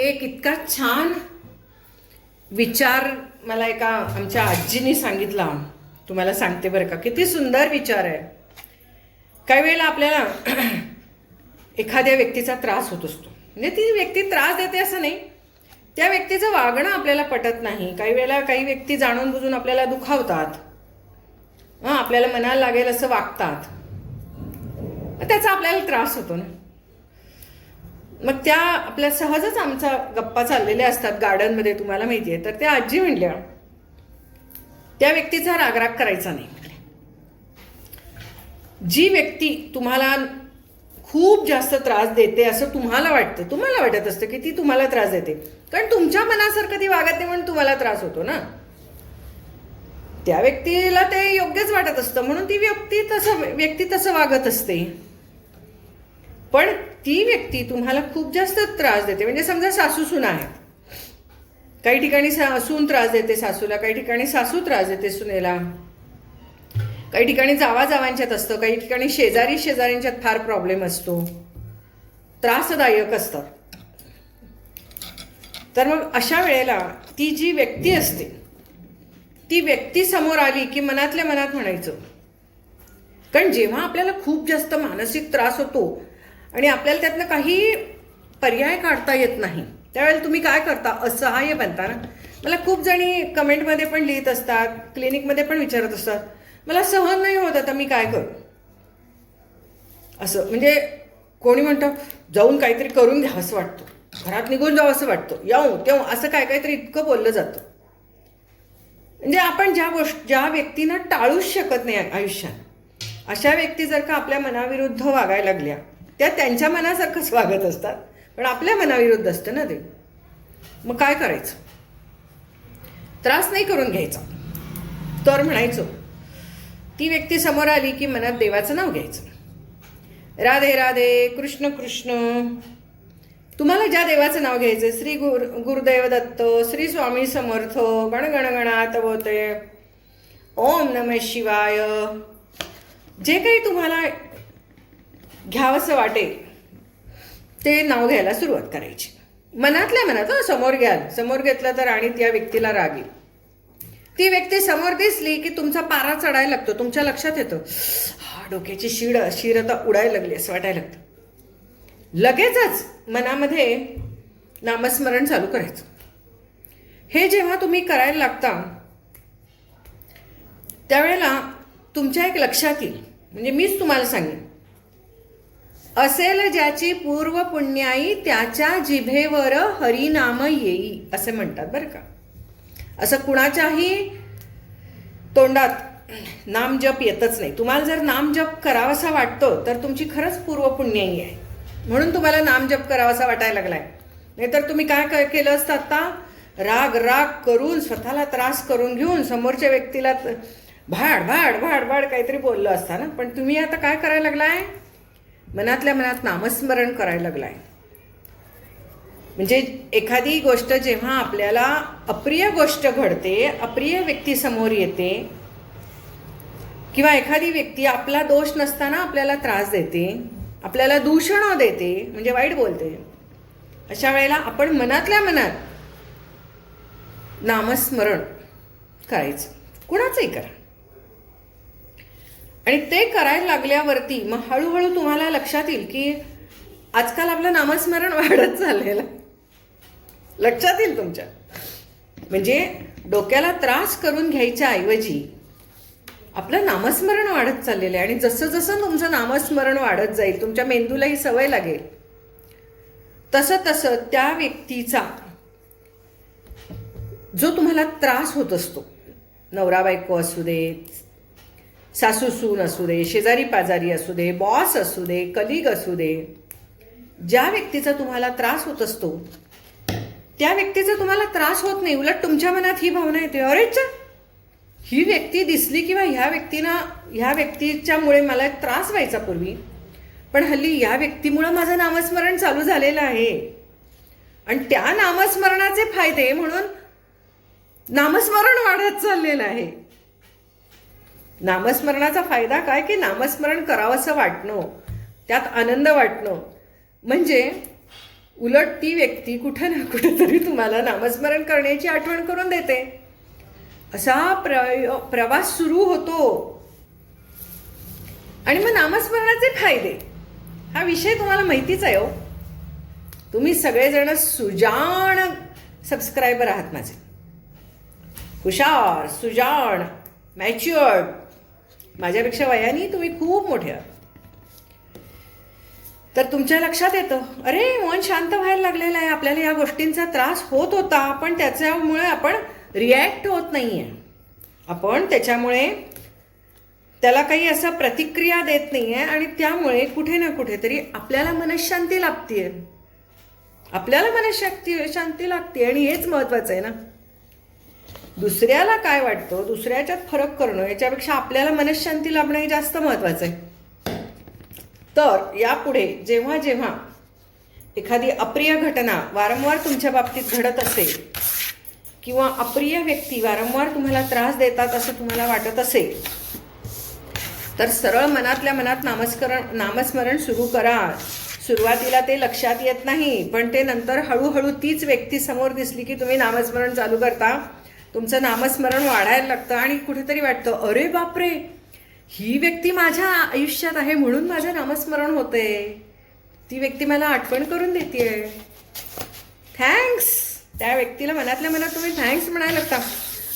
एक इतका छान विचार मला एका आमच्या आजीने सांगितला. तुम्हाला सांगते बरं का, किती सुंदर विचार आहे. काही वेळेला आपल्याला एखाद्या व्यक्तीचा त्रास होत असतो, म्हणजे ती व्यक्ती त्रास देते असं नाही, त्या व्यक्तीचं वागणं आपल्याला पटत नाही. काही वेळेला काही व्यक्ती जाणून बुजून आपल्याला दुखावतात, आपल्याला मनाला लागेल असं वागतात, त्याचा आपल्याला त्रास होतो ना. मग त्या आपल्या सहजच आमचा गप्पा चाललेल्या असतात गार्डनमध्ये, तुम्हाला माहिती आहे. तर त्या आजी म्हणल्या, त्या व्यक्तीचा रागराग करायचा नाही. जी व्यक्ती तुम्हाला खूप जास्त त्रास देते असं तुम्हाला वाटतं, तुम्हाला वाटत असतं की ती तुम्हाला त्रास देते, कारण तुमच्या मनासारखं ती वागत नाही म्हणून तुम्हाला त्रास होतो ना. त्या व्यक्तीला ते योग्यच वाटत असतं म्हणून ती व्यक्ती तसं वागत असते. पण ती व्यक्ती तुम्हाला खूप जास्त त्रास देते, म्हणजे समजा सासू सुना आहेत, काही ठिकाणी सून त्रास देते सासूला, काही ठिकाणी सासू त्रास देते सुनेला, काही ठिकाणी जावाजावांच्यात असतं, काही ठिकाणी शेजाऱ्यांच्यात फार प्रॉब्लेम असतो, त्रासदायक असतात. तर मग अशा वेळेला ती जी व्यक्ती असते, ती व्यक्ती समोर आली की मनातल्या मनात म्हणायचं. कारण जेव्हा आपल्याला खूप जास्त मानसिक त्रास होतो आणि आपल्याला त्यातनं काही पर्याय काढता येत नाही, त्यावेळेला तुम्ही काय करता, असहाय्य बनता ना. मला खूप जणी कमेंटमध्ये पण लिहित असतात, क्लिनिकमध्ये पण विचारत असतात, मला सहन नाही होत, आता मी काय करू. असं म्हणजे कोणी म्हणतं जाऊन काहीतरी करून घ्यावं असं वाटतं, घरात निघून जावं असं वाटतं, याऊ तेव्हा असं काहीतरी इतकं बोललं जातं. म्हणजे आपण ज्या व्यक्तींना टाळूच शकत नाही आयुष्यात, अशा व्यक्ती जर का आपल्या मनाविरुद्ध वागायला लागल्या, त्या त्यांच्या मनासारखंच वागत असतात, पण आपल्या मनाविरुद्ध असतं ना ते. मग काय करायचं, त्रास नाही करून घ्यायचा. तर म्हणायचं, ती व्यक्ती समोर आली की मनात देवाचं नाव घ्यायचं, राधे राधे, कृष्ण कृष्ण. तुम्हाला ज्या देवाचं नाव घ्यायचं, श्री गुरुदेव दत्त, श्री स्वामी समर्थ, गण गण गणात बोते, ओम नमः शिवाय, जे काही तुम्हाला घ्यावंसं वाटेल ते नाव घ्यायला सुरुवात करायची, मनातल्या मनात. समोर घेतलं तर आणि त्या व्यक्तीला राग येईल. ती व्यक्ती समोर दिसली की तुमचा पारा चढायला लागतो, तुमच्या लक्षात येतं, डोक्याची शिर आता उडायला लागली असं वाटायला लागतं. लगेचच मनामध्ये नामस्मरण चालू करायचं. हे जेव्हा तुम्ही करायला लागता त्यावेळेला तुमच्या एक लक्षात येईल, म्हणजे मीच तुम्हाला सांगेन, असेल ज्याची पूर्व पुण्याई त्याच्या जिभेवर हरिनाम येई असे म्हणतात बरं का. असं कुणाच्याही तोंडात नामजप येतच नाही. तुम्हाला जर नामजप करावासा वाटतो तर तुमची खरंच पूर्व पुण्याई आहे, म्हणून तुम्हाला नामजप करावासा वाटायला लागलाय. नाहीतर तुम्ही काय केलं असतं, आता राग करून स्वतःला त्रास करून घेऊन समोरच्या व्यक्तीला भाड भाड भाड भाड काहीतरी बोललं असता ना. पण तुम्ही आता काय करायला लागलाय, मनातल्या मनात नामस्मरण करायला लागलाय. म्हणजे एखादी गोष्ट जेव्हा आपल्याला अप्रिय गोष्ट घडते, अप्रिय व्यक्ती समोर येते, किंवा एखादी व्यक्ती आपला दोष नसताना आपल्याला त्रास देते, आपल्याला दूषण देते, म्हणजे वाईट बोलते, अशा वेळेला आपण मनातल्या मनात नामस्मरण करायचं, कुणाचंही करा. आणि ते करायला लागल्यावरती मग हळूहळू तुम्हाला लक्षात येईल की आजकाल आपलं नामस्मरण वाढत चाललेलं लक्षात येईल तुमच्या. म्हणजे डोक्याला त्रास करून घ्यायच्या ऐवजी आपलं नामस्मरण वाढत चाललेलं आहे. आणि जसं जसं तुमचं नामस्मरण वाढत जाईल, तुमच्या मेंदूला ही सवय लागेल, तसं तसं त्या व्यक्तीचा जो तुम्हाला त्रास होत असतो, नवरा बायको असू दे, सासू सून असू दे, शेजारी पाजारी असू दे, बॉस असू दे, कलिग असू दे, ज्या व्यक्तीचा तुम्हाला त्रास होत असतो त्या व्यक्तीचा तुम्हाला त्रास होत नाही. उलट तुमच्या मनात ही भावना येते, अरेच ही व्यक्ती दिसली किंवा ह्या व्यक्तीच्यामुळे मला त्रास व्हायचा पूर्वी, पण हल्ली या व्यक्तीमुळं माझं नामस्मरण चालू झालेलं आहे आणि त्या नामस्मरणाचे फायदे म्हणून नामस्मरण वाढत चाललेलं आहे. नामस्मरणाचा फायदा काय की नामस्मरण करावंसं वाटणं, त्यात आनंद वाटणं, म्हणजे उलट ती व्यक्ती कुठे ना कुठेतरी तुम्हाला नामस्मरण करण्याची आठवण करून देते. असा प्रवास सुरू होतो. आणि मग नामस्मरणाचे फायदे हा विषय तुम्हाला माहितीच आहे हो. तुम्ही सगळेजण सुजाण सबस्क्रायबर आहात माझे. हुशार, सुजाण, मॅच्युअर्ड. माझ्यापेक्षा वयाने तुम्ही खूप मोठे आहात. तर तुमच्या लक्षात येतं, अरे मन शांत व्हायला लागलेलं आहे, आपल्याला या गोष्टींचा त्रास होत होता, पण त्याच्यामुळे आपण रिॲक्ट होत नाही आहे. आपण त्याच्यामुळे त्याला काही असा प्रतिक्रिया देत नाही आहे आणि त्यामुळे कुठे ना कुठेतरी आपल्याला मनशांती लाभते. आपल्याला मनशांती लागते आणि हेच महत्त्वाचं आहे ना. दुसऱ्याला काय वाटतं, दुसऱ्याच्यात फरक करणं याच्यापेक्षा आपल्याला मनशांती लाभणं हे जास्त महत्त्वाचं आहे. तर यापुढे जेव्हा जेव्हा एखादी अप्रिय घटना वारंवार तुमच्या बाबतीत घडत असेल किंवा अप्रिय व्यक्ती वारंवार तुम्हाला त्रास देतात असं तुम्हाला वाटत असेल, तर सरळ मनातल्या मनात नामस्मरण सुरू करा. सुरुवातीला ते लक्षात येत नाही, पण ते नंतर हळूहळू तीच व्यक्ती समोर दिसली की तुम्ही नामस्मरण चालू करता. तुमचं नामस्मरण वाढायला लागतं आणि कुठेतरी वाटतं, अरे बापरे, ही व्यक्ती माझ्या आयुष्यात आहे म्हणून माझं नामस्मरण होते. ती व्यक्ती मला आठवण करून देते. थँक्स. त्या व्यक्तीला मनातल्या मनात तुम्ही थँक्स म्हणायला लागता.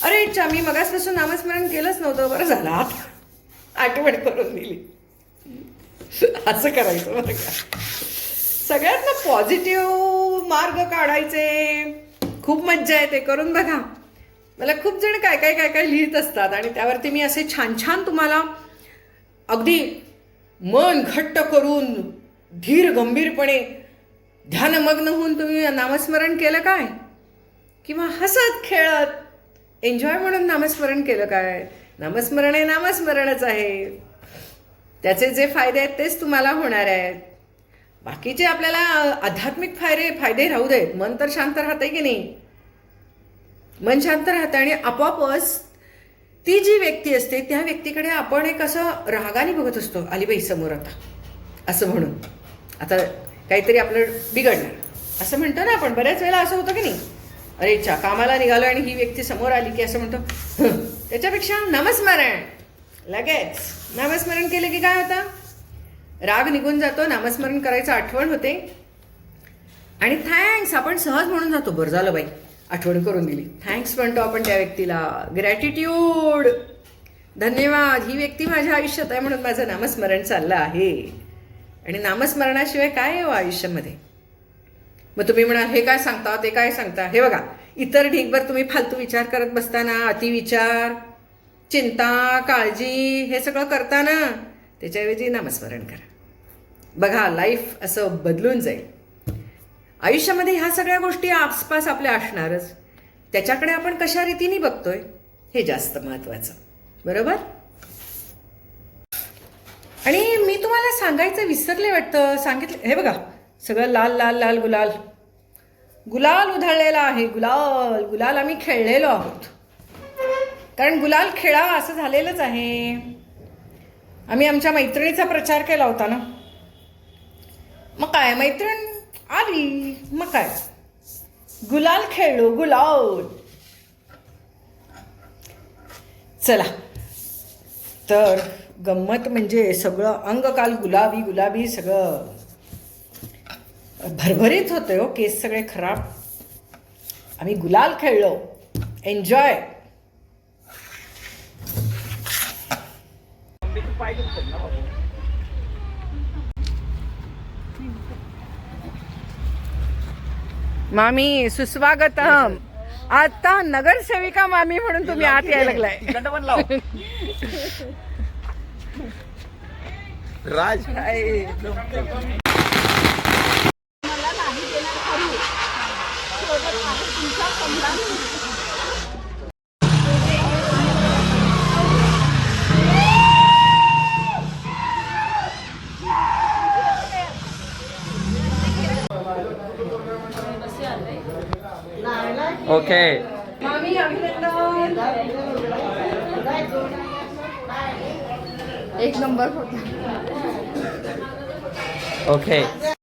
अरे इच्छा, मी मगासपासून नामस्मरण केलंच नव्हतं, बरं झालं आता आठवण करून दिली. असं करायचं बरं का. सगळ्यात ना पॉझिटिव्ह मार्ग काढायचे. खूप मज्जा येते, करून बघा. मला खूप जण काय काय लिहित असतात आणि त्यावरती मी असे छान छान तुम्हाला अगदी मन घट्ट करून धीर गंभीरपणे ध्यानमग्न होऊन तुम्ही नामस्मरण केलं काय, किंवा हसत खेळत एन्जॉय म्हणून नामस्मरण केलं काय. नामस्मरण हे नामस्मरणच आहे. त्याचे जे फायदे आहेत तेच तुम्हाला होणार आहेत. बाकीचे आपल्याला आध्यात्मिक फायदे राहू देत. मन तर शांत राहतंय की नाही. मन शांत राहतं आणि आपोआपच ती जी व्यक्ती असते त्या व्यक्तीकडे आपण एक असं रागाने बघत असतो, आली बाई समोर आता, असं म्हणून आता काहीतरी आपलं बिघडणार असं म्हणतो ना आपण. बऱ्याच वेळेला असं होतं की नाही, अरे इच्छा कामाला निघालो आणि ही व्यक्ती समोर आली की असं म्हणतो. त्याच्यापेक्षा नामस्मरण, लगेच नामस्मरण केलं की काय होतं, राग निघून जातो, नामस्मरण करायचं आठवण होते आणि थँक्स आपण सहज म्हणून जातो. बरं झालं बाई आठवण करून दिली, थँक्स म्हणतो आपण त्या व्यक्तीला. ग्रॅटिट्यूड, धन्यवाद, ही व्यक्ती माझ्या आयुष्यात आहे म्हणून माझं नामस्मरण चाललं आहे. आणि नामस्मरणाशिवाय काय आहे आयुष्यामध्ये. मग तुम्ही म्हणाल हे काय सांगता, ते काय सांगता. हे बघा, इतर ढीगभर तुम्ही फालतू विचार करत बसताना, अतिविचार, चिंता, काळजी हे सगळं करताना, त्याच्याऐवजी नामस्मरण करा. बघा, लाईफ असं बदलून जाईल. आयुष्यामध्ये ह्या सगळ्या गोष्टी आसपास आपल्या असणारच. त्याच्याकडे आपण कशा रीतीने बघतोय हे जास्त महत्त्वाचं, बरोबर. आणि मी तुम्हाला सांगायचं विसरले वाटतं, सांगितलं. हे बघा, सगळं लाल लाल लाल गुलाल गुलाल उधळलेला आहे. गुलाल आम्ही खेळलेलो आहोत. कारण गुलाल खेळा असं झालेलंच आहे. आम्ही आमच्या मैत्रिणीचा प्रचार केला होता ना. मग काय, मैत्रीण आली, मग काय, गुलाल खेळलो, गुलाल. चला, तर गंमत म्हणजे सगळं अंगकाल गुलाबी सगळं भरभरीत होतं हो. केस सगळे खराब. आम्ही गुलाल खेळलो, एन्जॉय. मामी सुस्वागतम. आता नगरसेविका मामी म्हणून तुम्ही आत यायला लागलाय. राज ओके. मामी अभिनंदन. एक नंबर फोटो. ओके.